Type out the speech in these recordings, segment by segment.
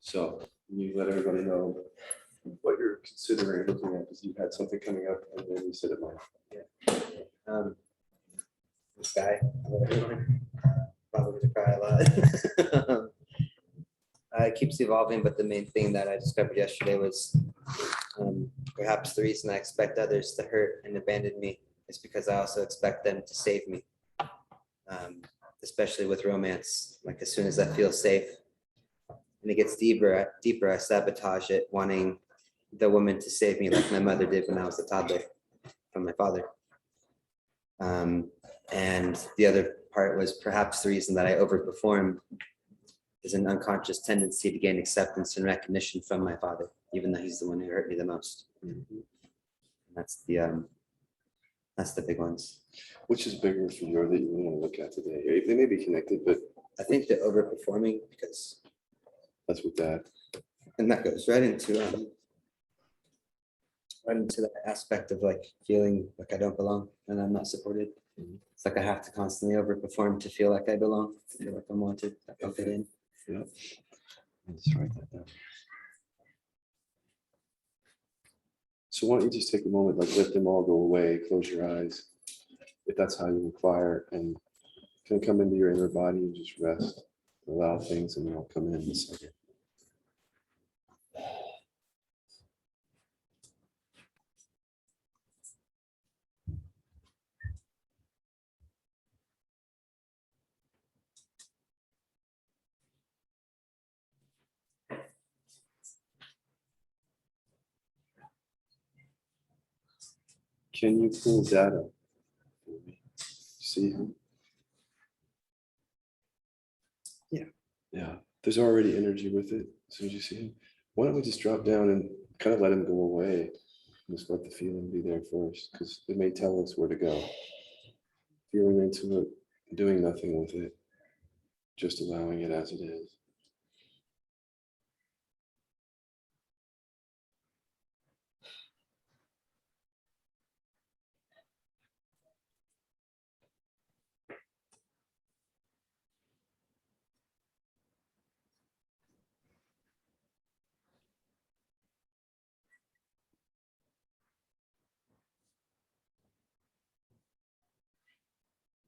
So you let everybody know what you're considering looking at, because you had something coming up and then you said it might. This guy, probably gonna cry a lot. It keeps evolving, but the main thing that I discovered yesterday was perhaps the reason I expect others to hurt and abandon me is because I also expect them to save me. Especially with romance, like as soon as I feel safe and it gets deeper, I sabotage it, wanting the woman to save me like my mother did when I was a toddler from my father. And the other part was perhaps the reason that I overperform is an unconscious tendency to gain acceptance and recognition from my father, even though he's the one who hurt me the most. That's the big ones. Which is bigger for you, or that you want to look at today? They may be connected, but I think the overperforming, because that's with that. and that goes right into that aspect of like feeling like I don't belong and I'm not supported. It's like I have to constantly overperform to feel like I belong, to feel like I'm wanted, I don't fit in. Yeah. Let's write that down. So why don't you just take a moment, like let them all go away, close your eyes, if that's how you require, and can come into your inner body and just rest, allow things, and they'll come in a second. Can you pull data for me? See him? Yeah, there's already energy with it. As soon as you see him, why don't we just drop down and kind of let him go away? Just let the feeling be there first, because it may tell us where to go. Feeling into it, doing nothing with it, just allowing it as it is.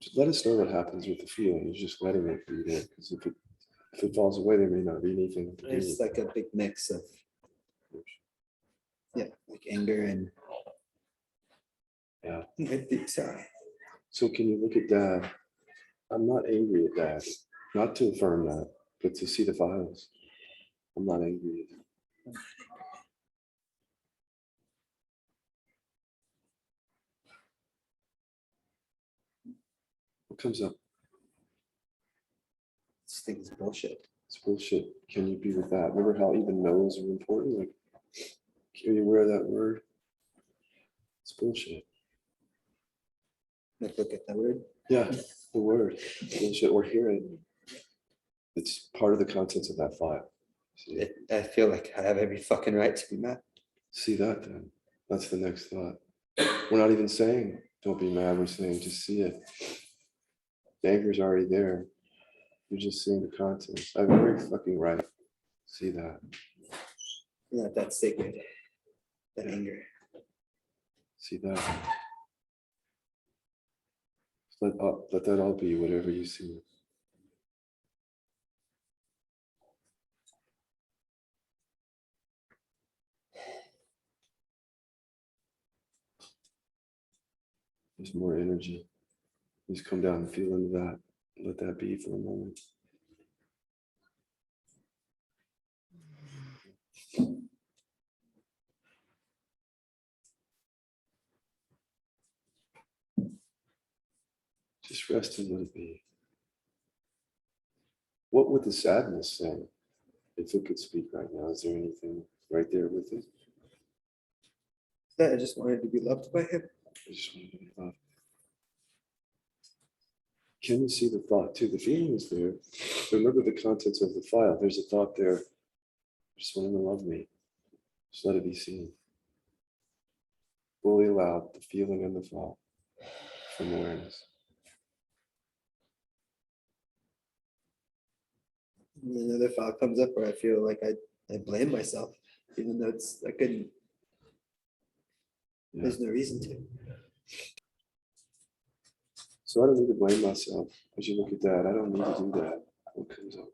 Just let us know what happens with the feeling. You're just letting it be there, because if it falls away, there may not be anything to do. It's like a big mix of like anger and Yeah. I think so. So can you look at Dad? I'm not angry at Dad, not to affirm that, but to see the files. I'm not angry at him. What comes up? This thing is bullshit. It's bullshit. Can you be with that? Remember how even no's are important? Like, are you aware of that word? It's bullshit. Like look at the word. Yeah, the word. Bullshit, or hear it. It's part of the contents of that file. See, I feel like I have every fucking right to be mad. see that then. That's the next thought. We're not even saying don't be mad. We're saying just see it. The anger's already there. You're just seeing the contents. I have every fucking right. See that. Yeah, that's sacred. That anger. See that. Let that all be whatever you see. There's more energy. Just come down and feel into that. Let that be for a moment. Just rest and let it be. What would the sadness say if it could speak right now? Is there anything right there with it? That I just wanted to be loved by him. I just want to be loved. Can you see the thought too? The feeling is there. Remember the contents of the file. There's a thought there. Just want him to love me. Just let it be seen. Fully allow the feeling and the thought from awareness. And then another thought comes up where I feel like I blame myself, even though I couldn't, Yeah. there's no reason to. So I don't need to blame myself. As you look at that, I don't need to do that. What comes up?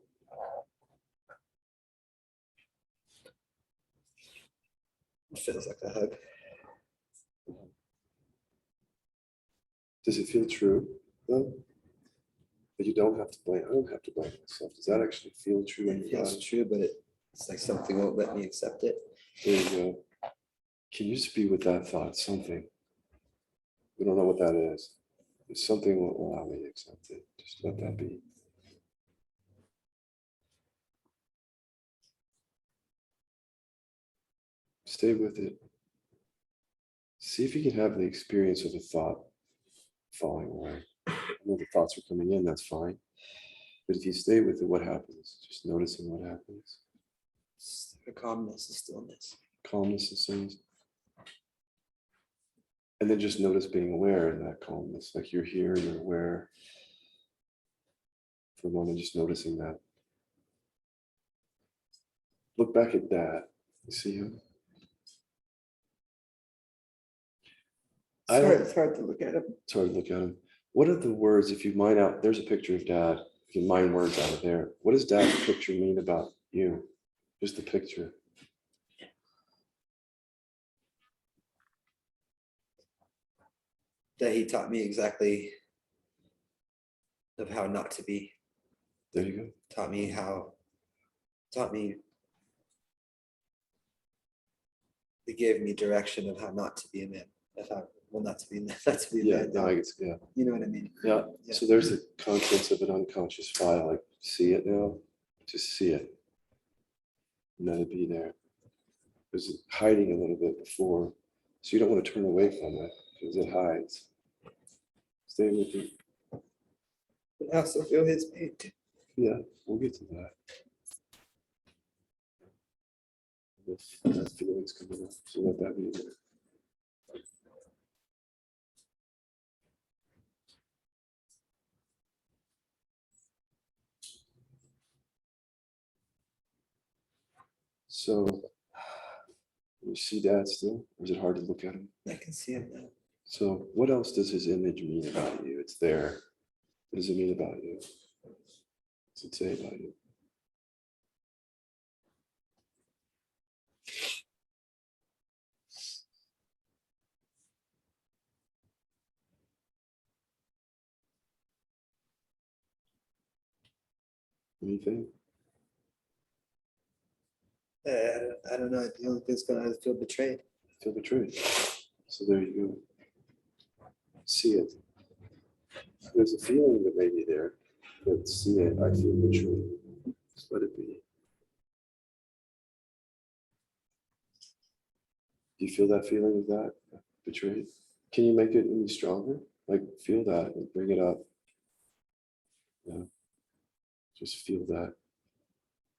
It feels like a hug. Does it feel true though? But you don't have to blame. I don't have to blame myself. Does that actually feel true in It your feels body? true, but it's like something won't let me accept it. There you go. Can you just be with that thought? Something. We don't know what that is. But something will allow me to accept it. Just let that be. Stay with it. See if you can have the experience of a thought falling away. I know the thoughts are coming in, that's fine. But if you stay with it, what happens? Just noticing what happens. The calmness, the stillness. Calmness and stillness. And then just notice being aware in that calmness. Like you're here, you're aware. For a moment, just noticing that. Look back at Dad. You see him? It's hard to look at him. It's hard to look at him. What are the words, if you mine out, there's a picture of Dad. If you mine words out of there, what does Dad's picture mean about you? Just the picture. That he taught me exactly of how not to be. There you go. Taught me he gave me direction of how not to be a man. Of how, well, not to be not to be a Yeah, man. no, I guess, yeah. You know what I mean? Yeah. Yeah. So there's the contents of an unconscious file. Like, see it now? Just see it. And let it be there. It was hiding a little bit before. So you don't want to turn away from it because it hides. Stay with it. But I also feel his pain too. Yeah, we'll get to that. If that feeling's coming up, so let that be there. So, you see Dad still? Or is it hard to look at him? I can see him now. So, what else does his image mean about you? It's there. What does it mean about you? What does it say about you? Anything? I don't know. The only thing's gonna feel betrayed. Feel betrayed. So there you go. See it. There's a feeling that may be there, but see it. I feel betrayed. Just let it be. Do you feel that feeling of that? Betrayed? Can you make it any stronger? Like feel that and bring it up. Yeah. Just feel that.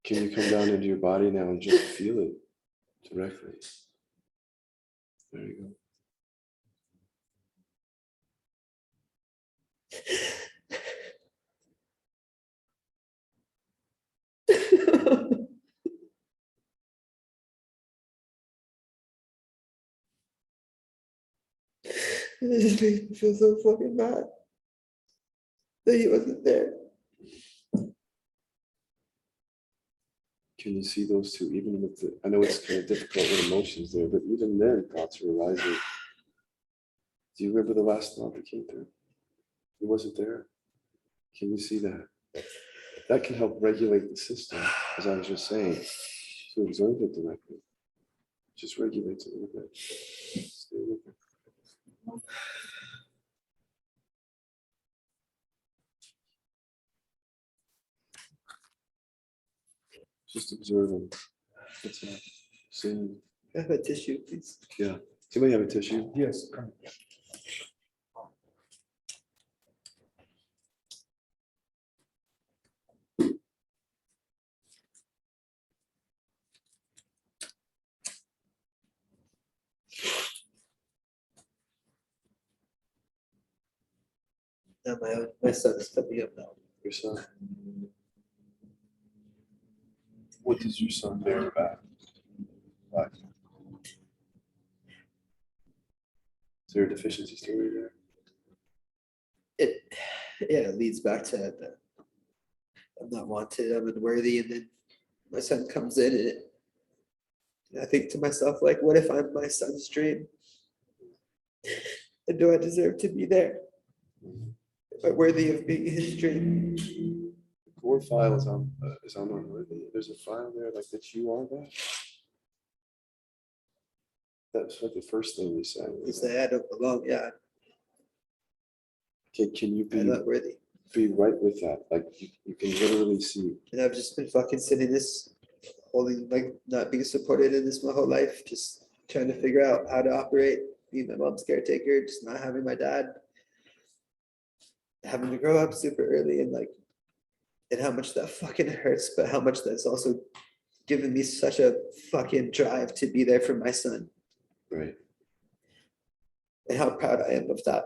Can you come down into your body now and just feel it directly? There you go. It just makes me feel so fucking bad that he wasn't there. Can you see those two? Even with the, I know it's kind of difficult with emotions there, but even then thoughts are arising. Do you remember the last thought that came through? He wasn't there. Can you see that? That can help regulate the system, as I was just saying. To observe it directly. Just regulates it a little bit. Stay with it. Just observing. That's all. Seeing. I have a tissue, please. Yeah. Somebody have a tissue? Yes. Now my son is coming up now. Your son. What does your son bear about? Why? Is there a deficiency story there? It, yeah, it leads back to the, I'm not wanted, I'm unworthy, and then my son comes in and I think to myself, like, what if I'm my son's dream? And do I deserve to be there? Am I worthy of being his dream? Core file is on unworthy. There's a file there like that you are that. That's like the first thing you said. You say I don't belong, yeah, Can you I'm not worthy. be right with that? Like you can literally see. And I've just been fucking sitting this, holding, like, not being supported in this my whole life, just trying to figure out how to operate, being my mom's caretaker, just not having my dad, having to grow up super early, and like, and how much that fucking hurts, but how much that's also given me such a fucking drive to be there for my son, Right. and how proud I am of that.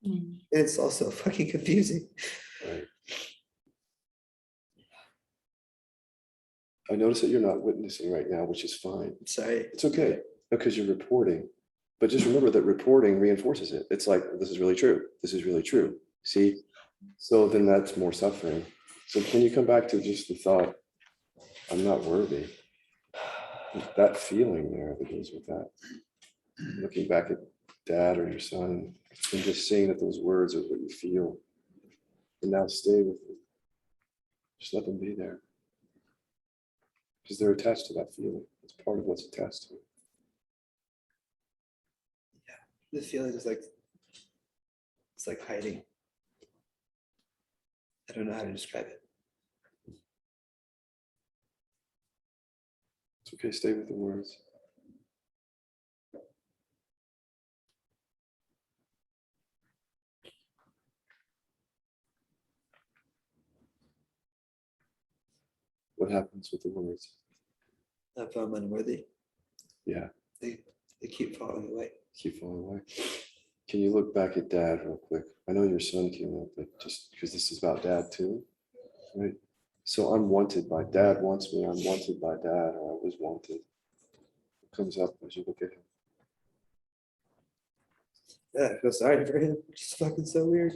And it's also fucking confusing. Right. I notice that you're not witnessing right now, which is fine. Sorry. It's okay because you're reporting. But just remember that reporting reinforces it. It's like, this is really true. This is really true. See? So then that's more suffering. So can you come back to just the thought, I'm not worthy? That feeling there that goes with that. Looking back at dad or your son and just seeing that those words are what you feel. And now stay with it. Just let them be there. Because they're attached to that feeling. It's part of what's attached to it. The feeling is like, it's like hiding. I don't know how to describe it. It's okay, stay with the words. What happens with the words? If I'm unworthy, Yeah, they keep falling away. keep falling away. Can you look back at dad real quick? I know your son came up, but just because this is about dad too, right? So I'm wanted by dad wants me, I'm wanted by dad, or I was wanted. It comes up as you look at him. Yeah, I feel sorry for him. It's fucking so weird.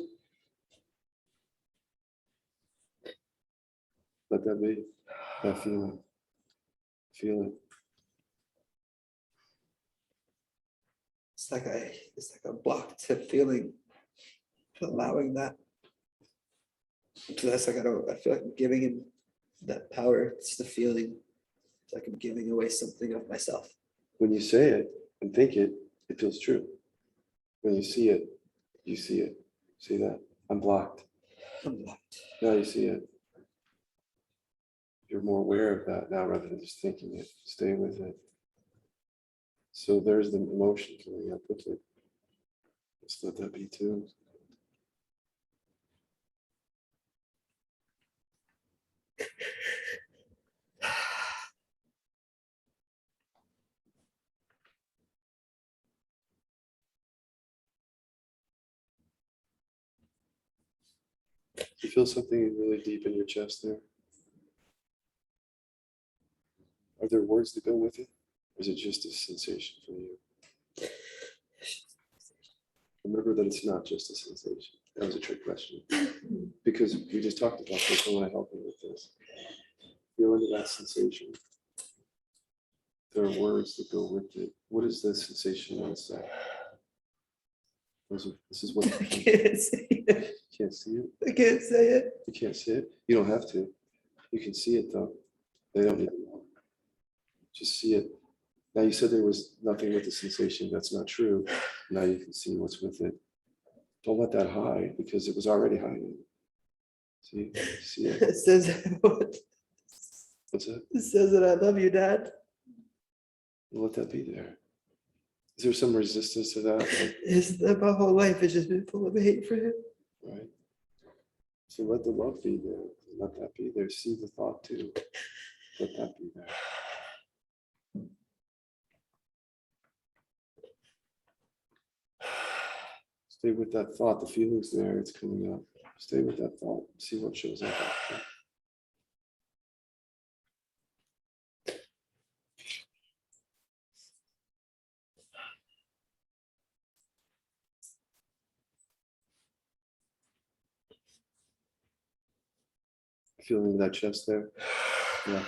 Let that be, that feeling. Feel it. It's like a block to feeling, to allowing that. So that's like, I feel like I'm giving him that power. It's the feeling. It's like I'm giving away something of myself. When you say it and think it, it feels true. When you see it, you see it. See that? I'm blocked. I'm blocked. Now you see it. You're more aware of that now rather than just thinking it. Stay with it. So there's the emotion coming up with it. Just let that be too. You feel something really deep in your chest there? Are there words that go with it? Or is it just a sensation for you? Remember that it's not just a sensation. That was a trick question. Because we just talked about this. I want to help you with this. Feel into that sensation. There are words that go with it. What does the sensation want to say? This is what I can't say it. you can't see it. I can't say it. You can't see it. You don't have to. You can see it though. They don't need to know. Just see it. Now you said there was nothing with the sensation. That's not true. Now you can see what's with it. Don't let that hide because it was already hiding. See it. It says, What's that? it says that I love you, Dad. Let that be there. Is there some resistance to that? Like, Is that my whole life has just been full of hate for him? right. So let the love be there. Let that be there. See the thought too. Let that be there. Stay with that thought. The feeling's there. It's coming up. Stay with that thought. See what shows up. Feeling that chest there? Yeah.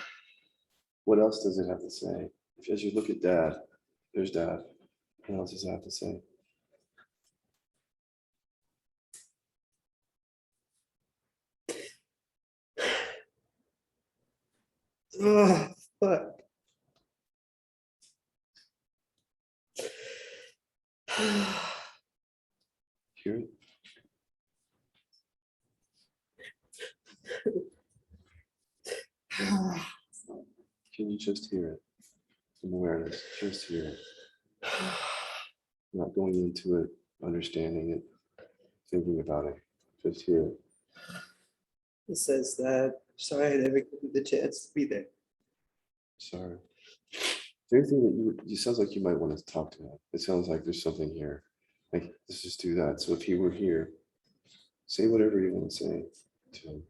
What else does it have to say? As you look at dad, there's dad. What else does it have to say? Oh, fuck. Hear it? Can you just hear it? Some awareness, just hear it. Not going into it, understanding it, thinking about it. Just hear it. It says that sorry I never given the chance to be there. Sorry. Is there anything that you sounds like you might want to talk to him? It sounds like there's something here. Like, let's just do that. So if he were here, say whatever you want to say to him.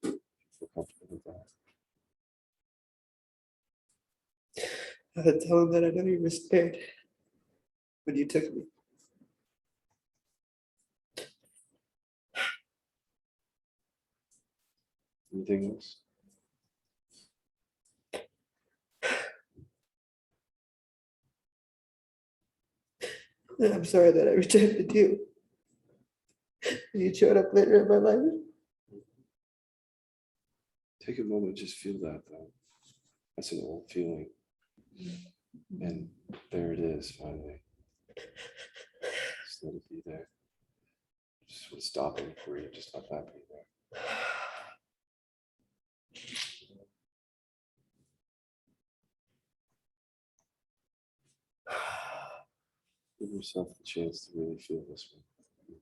Feel comfortable with that. I had to tell him that I know you were scared when you took me. Anything else? And I'm sorry that I rejected you. You showed up later in my life. Take a moment, just feel that though. That's an old feeling. And there it is, finally. Just let it be there. Just would stop it for you, just let that be there. Give yourself the chance to really feel this one.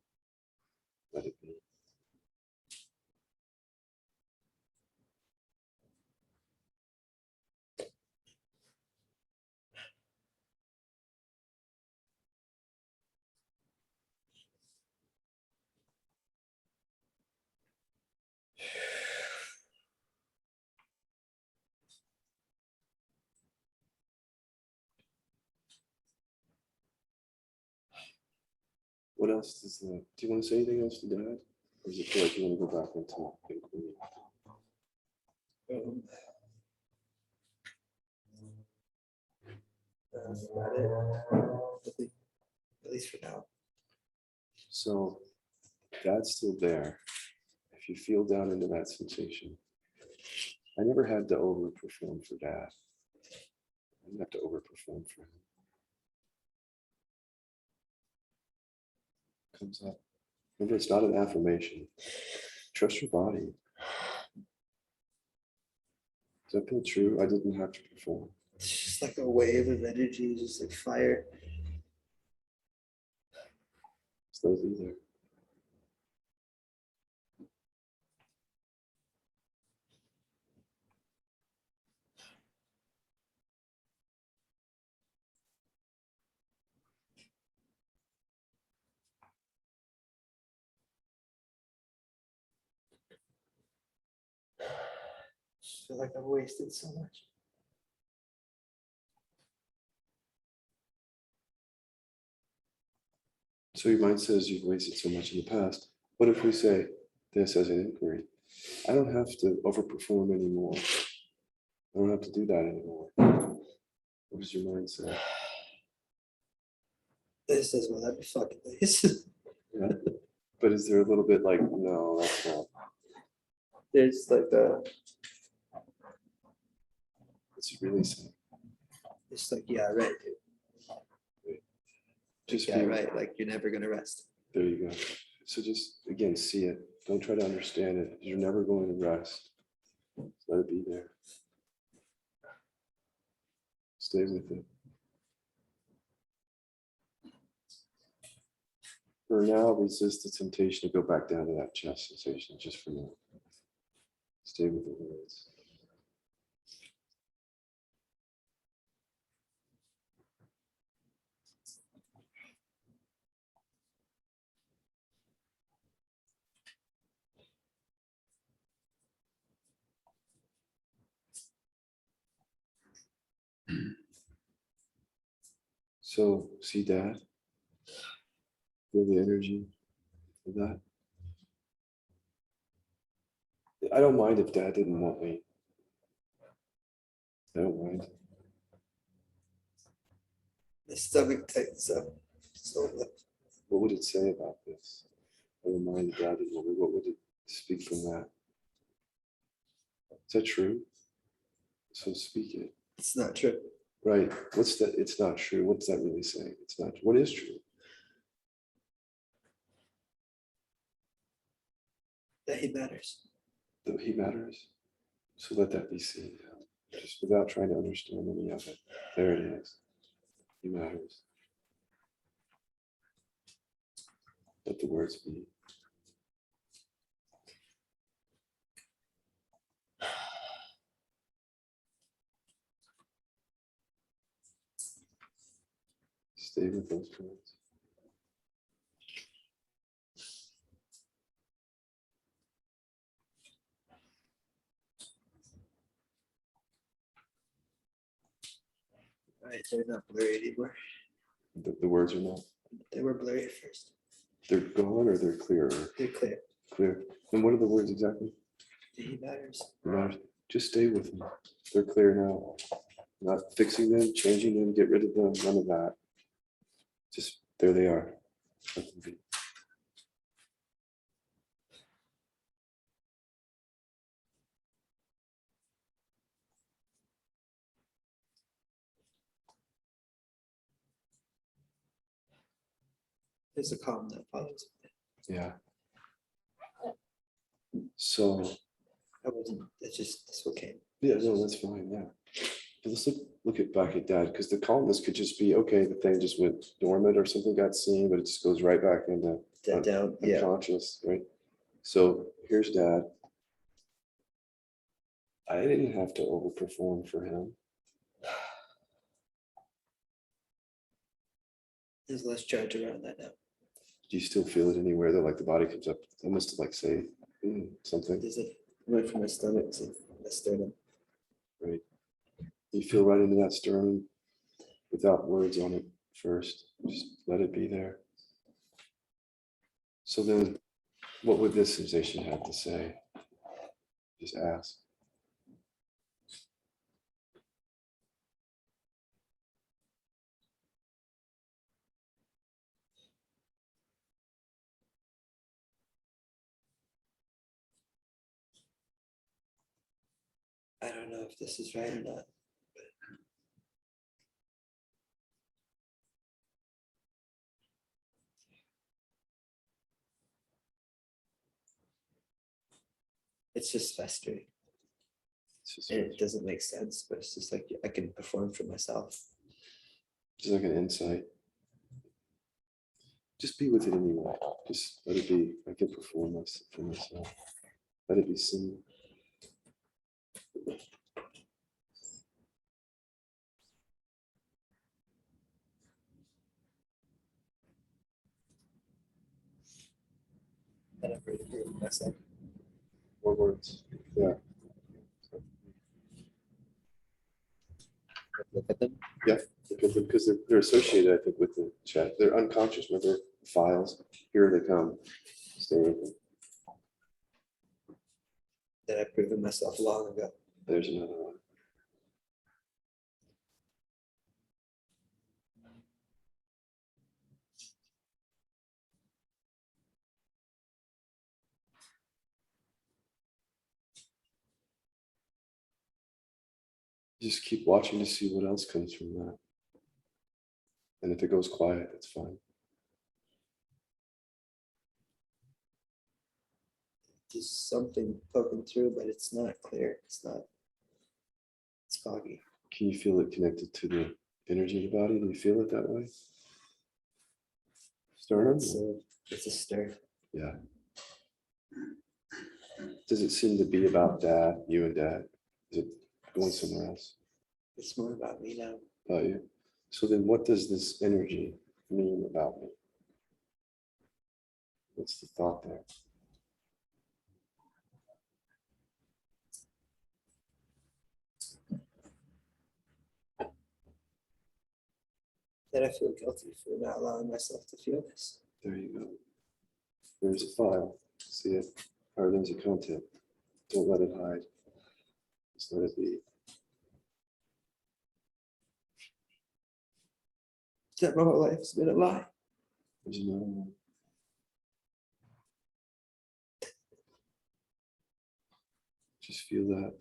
Let it be. What else does the, do you want to say anything else to Dad? Or does it feel like you want to go back into inquiry? That's about it. At least for now. So Dad's still there. If you feel down into that sensation, I never had to overperform for Dad. I didn't have to overperform for him. Comes up. Remember, it's not an affirmation. Trust your body. Does that feel true? I didn't have to perform. It's just like a wave of energy, just like fire. Just let it be there. I feel like I've wasted so much. So your mind says you've wasted so much in the past. What if we say this as an inquiry? I don't have to overperform anymore. I don't have to do that anymore. What does your mind say? This is what I'd be fucking this. Yeah. But is there a little bit like, no, that's not. There's like a, It's really saying. it's like, yeah, right, dude. Just Yeah, feel, right. Like you're never gonna rest. there you go. So just again, see it. Don't try to understand it. You're never going to rest. Just let it be there. Stay with it. For now, resist the temptation to go back down to that chest sensation just for now. Stay with the words. So, see Dad? Feel the energy of that? I don't mind if dad didn't want me. I don't mind. The stomach tightens up. So What would it say about this? I don't mind if dad didn't want me. What would it speak from that? Is that true? So speak it. it's not true. Right. What's that? It's not true. What's that really saying? It's not. What is true? That he matters. That he matters. So let that be seen. Just without trying to understand any of it. There it is. He matters. Let the words be. Stay with those words. All right, they're not blurry anymore. The words are not. They were blurry at first. They're gone or they're clear. They're clear. Clear. And what are the words exactly? He matters. Matters. Just stay with them. They're clear now. Not fixing them, changing them, get rid of them, none of that. Just there they are. Let them be. There's a calm that follows. Yeah. So I wasn't. It's just this what came. yeah, no, that's fine. Yeah. But let's look at back at dad, because the calmness could just be okay, the thing just went dormant or something got seen, but it just goes right back into Dead down. Yeah. unconscious, right? So here's dad. I didn't have to overperform for him. There's less charge around that now. Do you still feel it anywhere that like the body comes up almost to like say something, Does it went from my stomach to my sternum? right? You feel right into that sternum without words on it first. Just let it be there. So then what would this sensation have to say? Just ask. I don't know if this is right or not. It's just festering. It's just, And it doesn't make sense, but it's just like I can perform for myself. just like an insight. Just be with it anyway. Just let it be. I can perform this for myself. Let it be seen. And I'm really good with myself. More words. Yeah. Look at them. Yeah. Because they're associated, I think, with the chat. They're unconscious with their files. Here they come. Stay with them. That I've proven myself long ago. There's another one. Just keep watching to see what else comes from that. And if it goes quiet, that's fine. Just something poking through, but it's not clear. It's not. It's foggy. Can you feel it connected to the energy of the body? Do you feel it that way? Sternum? It's a stir. Yeah. Does it seem to be about dad, you and dad? Is it going somewhere else? It's more about me now. About you? So then what does this energy mean about me? What's the thought there? That I feel guilty for not allowing myself to feel this. There you go. There's a file. See it? Or there's a content. Don't let it hide. Just let it be. That my whole life has been a lie. There's another one. Just feel that.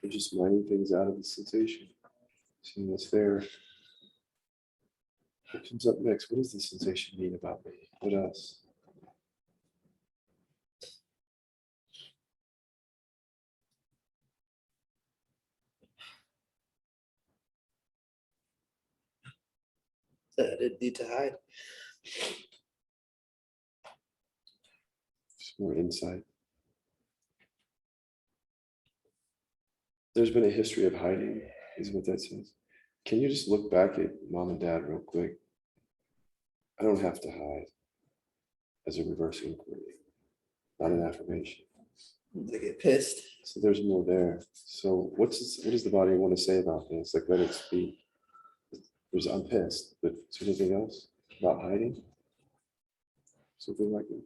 You're just mining things out of the sensation. Seeing what's there. What comes up next? What does the sensation mean about me? What else? That I didn't need to hide. Just more insight. There's been a history of hiding, is what that says. Can you just look back at mom and dad real quick? I don't have to hide as a reverse inquiry, not an affirmation. They get pissed. So there's more there. So what does the body want to say about this? Like, let it speak. There's I'm pissed, but is there anything else about hiding? Something like that.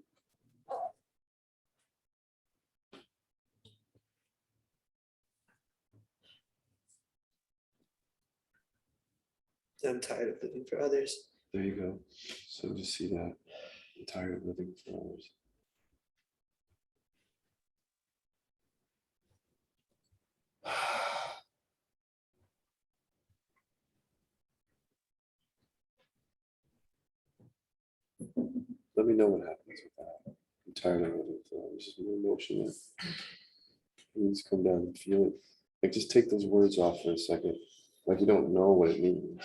I'm tired of living for others. There you go. So just see that. I'm tired of living for others. Let me know what happens with that. I'm tired of living for others. Just an emotion that needs to come down and feel it. Like, just take those words off for a second. Like, you don't know what it means.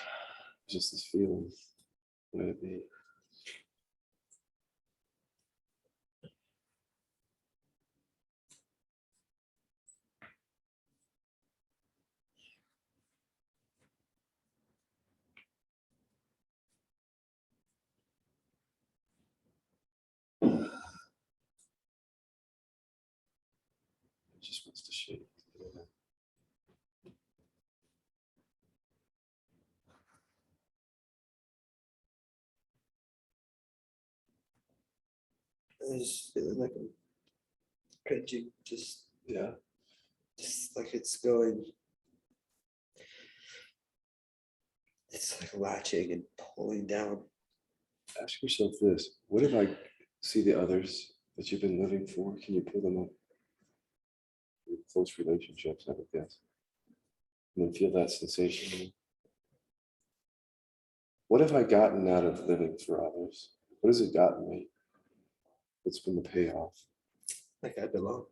It's just this feeling. Let it be. It just wants to shake. I just feeling like I'm cringing, just Yeah. like it's going. It's like latching and pulling down. Ask yourself this. What if I see the others that you've been living for? Can you pull them up? Your close relationships, I would guess. And then feel that sensation. What have I gotten out of living for others? What has it gotten me? What's been the payoff? Like I belong.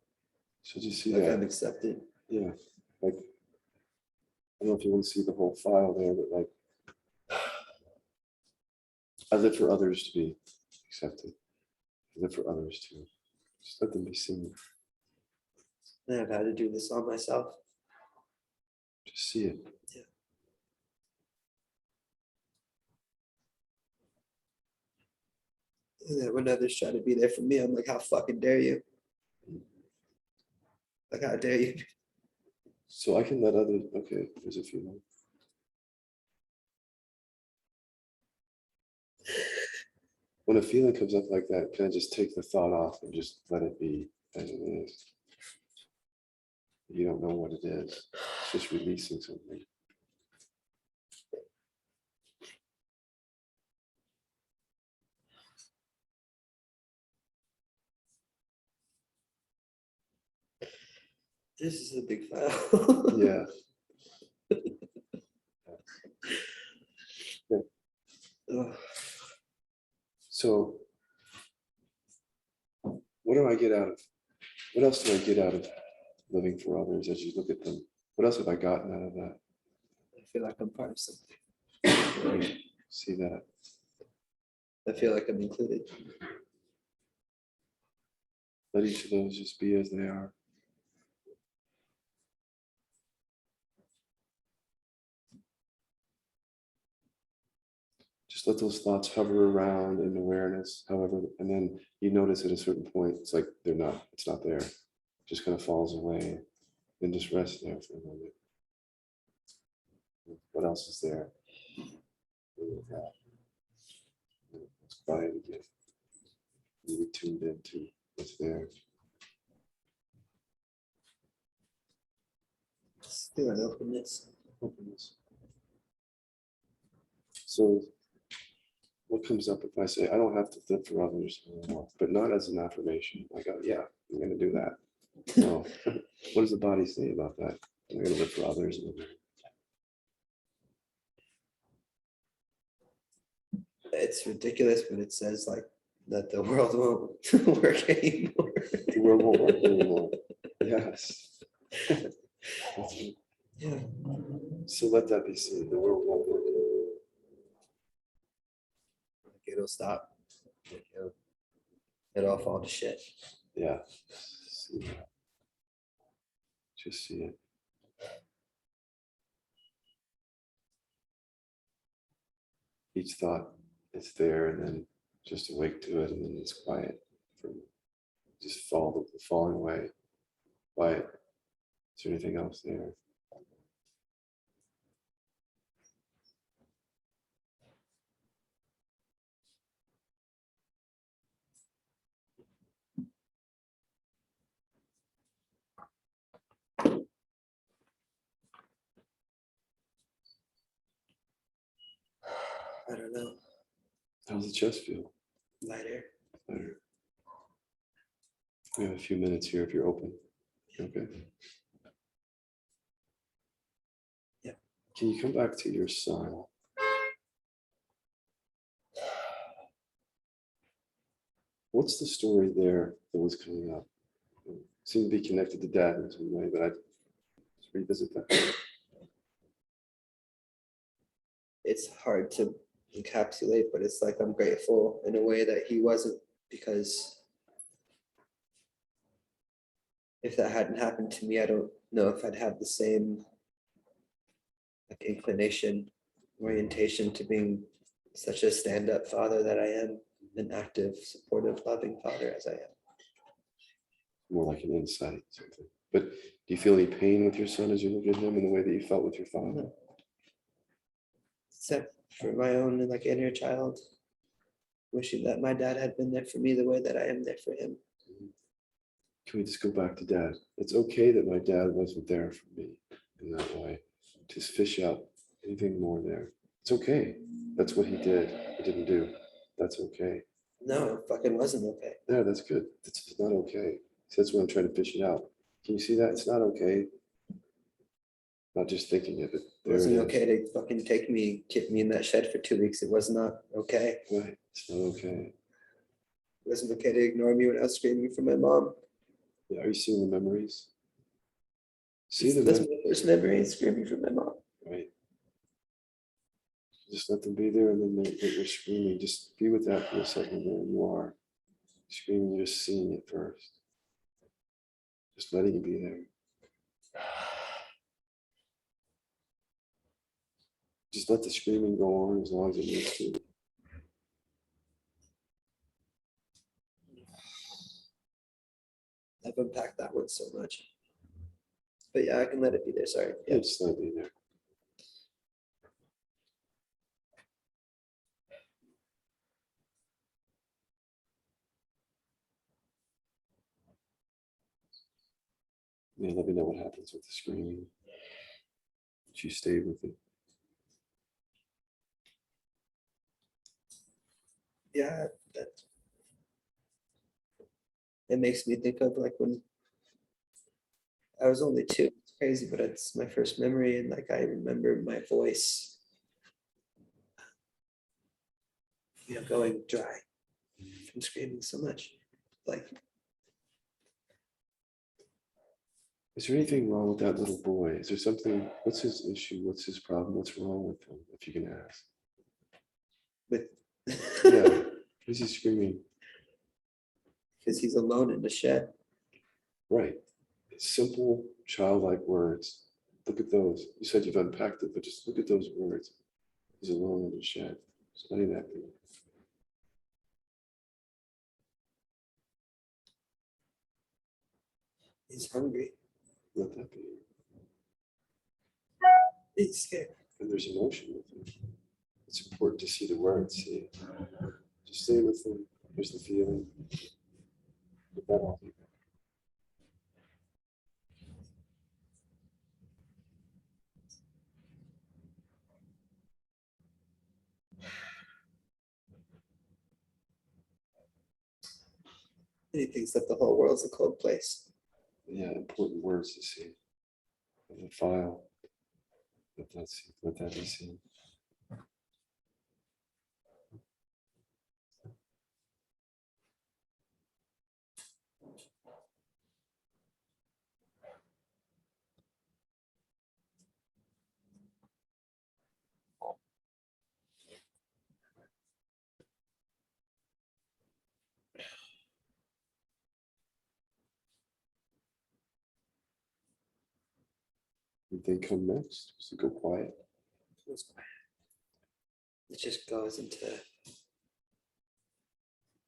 So just see Like that. I'm accepted. Yeah. Like, I don't know if you want to see the whole file there, but like, I live for others to be accepted. I live for others to just let them be seen. And I've had to do this on myself. Just see it. Yeah. And then when others try to be there for me, I'm like, how fucking dare you? Like, how dare you? So I can let others, okay, there's a few more. When a feeling comes up like that, can I just take the thought off and just let it be as it is? You don't know what it is. It's just releasing something. This is a big file. Yeah. Ugh. So what do I get out of, what else do I get out of living for others as you look at them? What else have I gotten out of that? I feel like I'm part of something. See that? I feel like I'm included. Let each of those just be as they are. Just just let those thoughts hover around in awareness, however, and then you notice at a certain point, it's like it's not there. Just kind of falls away. Then just rest there for a moment. What else is there? It's quiet again. You tuned into what's there. Still an openness. Openness. So what comes up if I say, I don't have to live for others anymore, but not as an affirmation. I go, yeah, I'm going to do that. No. What does the body say about that? I'm going to live for others. It's ridiculous when it says like that the world won't work anymore. The world won't work anymore. Yes. Yeah. So let that be seen. The world won't work anymore. It'll stop. It'll all fall to shit. Yeah. See that. Just see it. Each thought is there, and then just awake to it, and then it's quiet. Just falling away. Quiet. Is there anything else there? I don't know. How's the chest feel? Lighter. Better. We have a few minutes here if you're open. Okay. Yeah. Can you come back to your son? What's the story there that was coming up? It seemed to be connected to dad in some way, but I just revisit that. It's hard to encapsulate, but it's like I'm grateful in a way that he wasn't, because if that hadn't happened to me, I don't know if I'd have the same like inclination, orientation to being such a stand-up father that I am, an active, supportive, loving father as I am. More like an insight, something. But do you feel any pain with your son as you look at him in the way that you felt with your father? No. Except for my own like inner child, wishing that my dad had been there for me the way that I am there for him. Can we just go back to dad? It's okay that my dad wasn't there for me in that way. Just fish out anything more there. It's okay. That's what he did. He didn't do. That's okay. No, it fucking wasn't okay. Yeah, that's good. It's not okay. So that's what I'm trying to fish it out. Can you see that? It's not okay. Not just thinking of it. It wasn't okay to fucking keep me in that shed for 2 weeks. It was not okay. Right. It's not okay. It wasn't okay to ignore me when I was screaming for my mom. Yeah, are you seeing the memories? See That's the my first memory, screaming for my mom. right. Just let them be there, and then they're screaming. Just be with that for a second. There you are. Screaming, you're just seeing it first. Just letting it be there. Just let the screaming go on as long as it needs to. I've unpacked that one so much. But yeah, I can let it be there. Sorry. Yeah, just let it be there. Yeah, let me know what happens with the screaming. You stay with it. Yeah, it makes me think of like when I was only 2. It's crazy, but it's my first memory, and like I remember my voice, going dry from screaming so much. Like, Is there anything wrong with that little boy? Is there something? What's his issue? What's his problem? What's wrong with him? If you can ask. with Yeah. Is he screaming? because he's alone in the shed. Right. Simple, childlike words. Look at those. You said you've unpacked it, but just look at those words. He's alone in the shed. Study that. Bee. He's hungry. Let that be. He's scared. And there's emotion with it. It's important to see the words. See, just stay with them. There's the feeling. Let that all be. And he thinks that the whole world's a cold place. Yeah, important words to see. The file. Let that be seen. What they come next? So go quiet. It just goes into.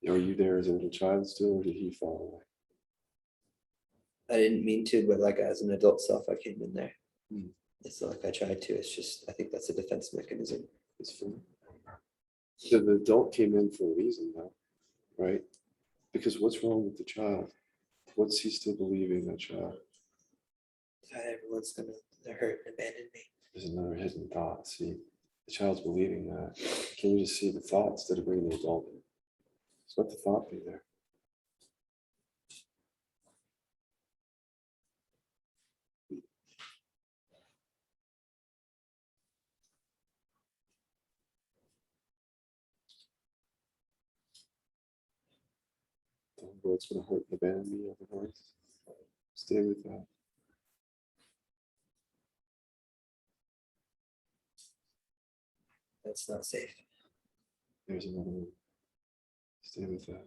Are you there as a little child still, or did he fall away? I didn't mean to, but like as an adult self, I came in there. Hmm. It's not like I tried to. It's just I think that's a defense mechanism. It's fine. So the adult came in for a reason, though, right? Because what's wrong with the child? What's he still believing, that child? That everyone's gonna hurt and abandon me. There's another hidden thought. See, the child's believing that. Can you just see the thought instead of bringing the adult in? Just let the thought be there. The world's going to hurt and abandon me otherwise. Stay with that. That's not safe. There's another one. Stay with that.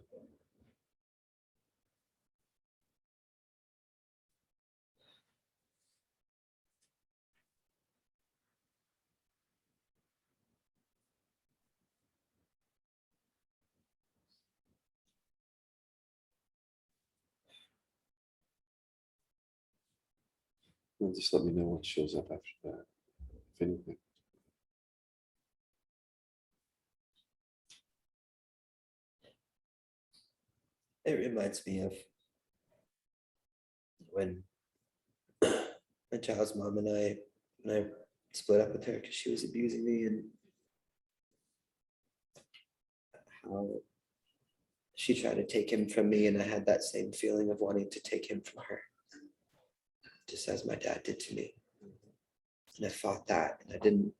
And just let me know what shows up after that, if anything. It reminds me of when my child's mom and I split up with her because she was abusing me, and how she tried to take him from me, and I had that same feeling of wanting to take him from her, just as my dad did to me. And I fought that, and I didn't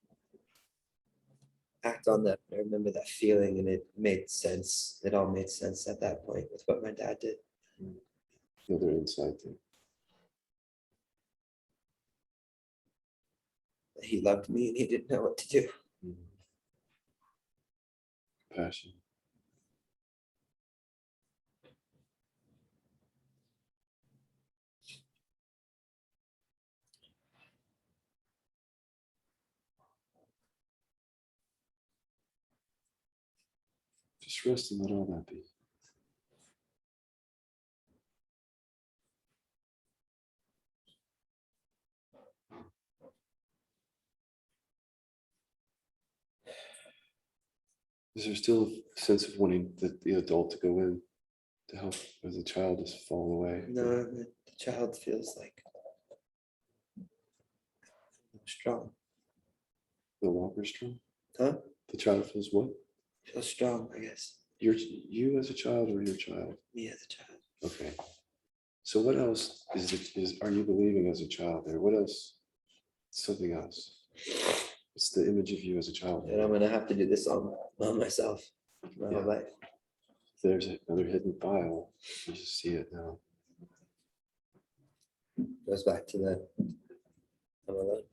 act on that. I remember that feeling, and it made sense. It all made sense at that point with what my dad did. Another insight thing. He loved me, and he didn't know what to do. Passion. Just rest and let all that be. Is there still a sense of wanting the adult to go in to help, or the child just fall away? No, the child feels like strong. No longer strong? Huh? The child feels what? Feels strong, I guess. You as a child or your child? Me as a child. Okay. So what else are you believing as a child there? What else? Something else. It's the image of you as a child. And I'm gonna have to do this on myself my whole life. There's another hidden file. You just see it now. Goes back to the I'm alone.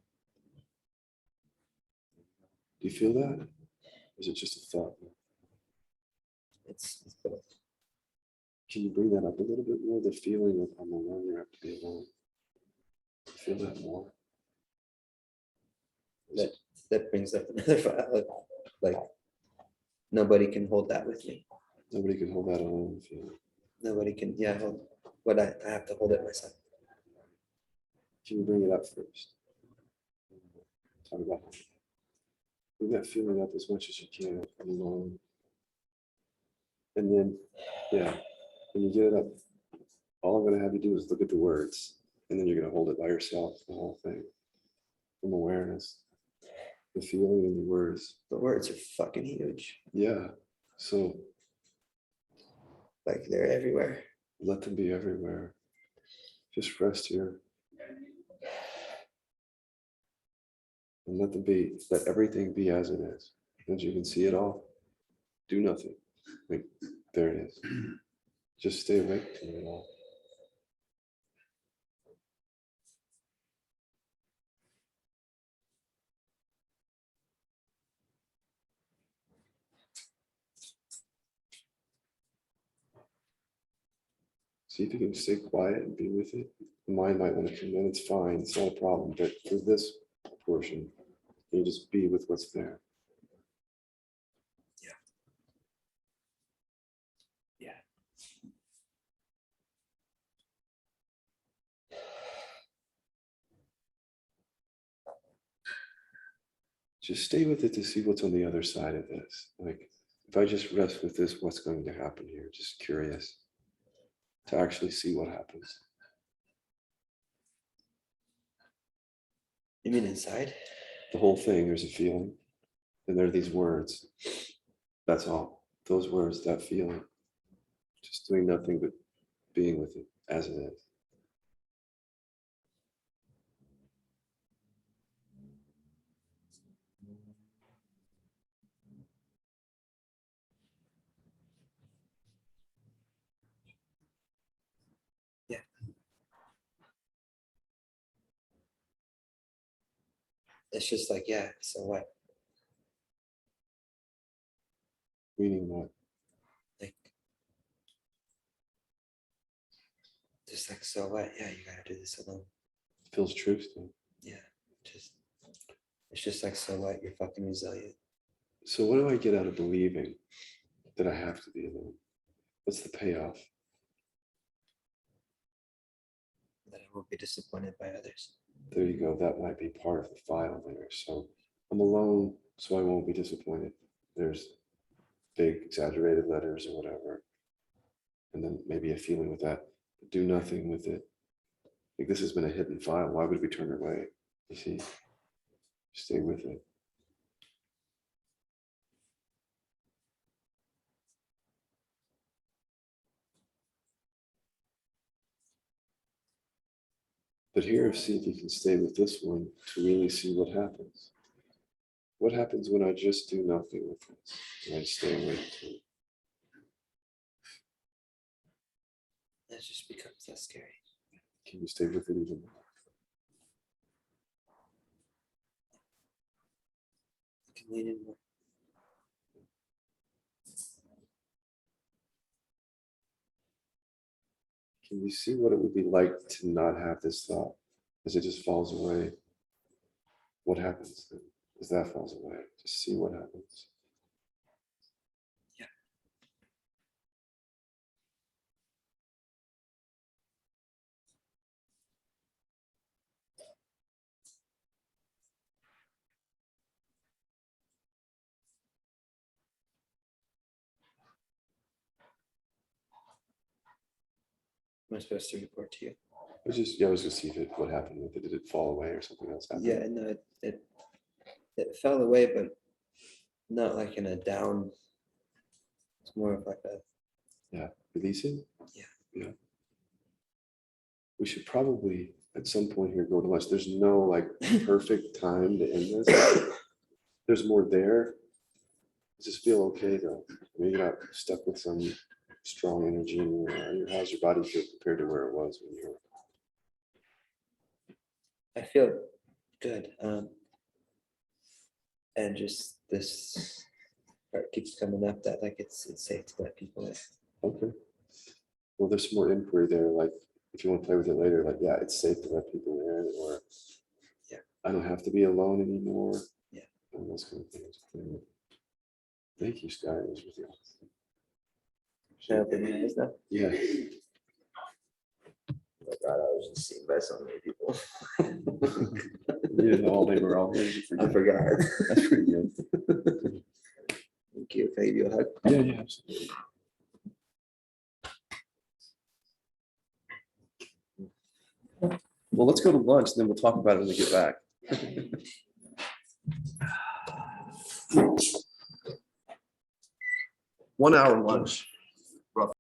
Do you feel that? Or is it just a thought? It's both. Can you bring that up a little bit more? The feeling of I'm alone, I have to be alone. Feel that more. That brings up another file. Like nobody can hold that with me. Nobody can hold that alone feeling. Nobody can, yeah, hold, but I have to hold it myself. Can you bring it up first? Talk about bring that feeling up as much as you can alone. And then, yeah, when you get it up, all I'm gonna have you do is look at the words, and then you're gonna hold it by yourself, the whole thing, from awareness, the feeling and the words. The words are fucking huge. Yeah, so Like they're everywhere. let them be everywhere. Just rest here. And let them be, let everything be as it is. As you can see it all, do nothing. Like, there it is. Just stay awake to it all. See if you can stay quiet and be with it. The mind might want to come in, it's fine, it's not a problem. But for this portion, you just be with what's there. Yeah. Just stay with it to see what's on the other side of this. Like, if I just rest with this, what's going to happen here? Just curious to actually see what happens. You mean inside? The whole thing, there's a feeling, and there are these words. That's all. Those words, that feeling. Just doing nothing but being with it as it is. Yeah. It's just like, yeah, so what? Meaning what? Like, just like, so what? Yeah, you gotta do this alone. Feels truth to me. Yeah, just, it's just like, so what? You're fucking resilient. So what do I get out of believing that I have to be alone? What's the payoff? That I won't be disappointed by others. There you go. That might be part of the file there. So I'm alone, so I won't be disappointed. There's big exaggerated letters or whatever. And then maybe a feeling with that. Do nothing with it. Like, this has been a hidden file. Why would we turn it away? You see? Stay with it. But here, see if you can stay with this one to really see what happens. What happens when I just do nothing with this? And I stay awake to it. That just becomes less scary. Can you stay with it even more? You can lean in more. Can you see what it would be like to not have this thought as it just falls away? What happens then as that falls away? Just see what happens. Yeah. Am I supposed to report to you? I was just see if it, what happened with it. Did it fall away or something else happened? Yeah, no, it fell away, but not like in a down. It's more of like a, Releasing? Yeah. Yeah. We should probably at some point here go to lunch. There's no like perfect time to end this. There's more there. Just feel okay though. I mean, you're not stuck with some strong energy anymore. How's your body feel compared to where it was when you were? I feel good. And just this part keeps coming up that like it's safe to let people in. Okay. Well, there's some more inquiry there. Like, if you want to play with it later, like, yeah, it's safe to let people in, or Yeah. I don't have to be alone anymore. Yeah. And those kind of things. Thank you, Scott. It was with you. Should I open my eyes now? Yeah. Oh my God, I was just seen by so many people. You didn't know they were all here. You I forgot. forgot. That's pretty good. Thank you. Can I give you a hug? Yeah, yeah, absolutely. Well, let's go to lunch, and then we'll talk about it when we get back. 1 hour lunch.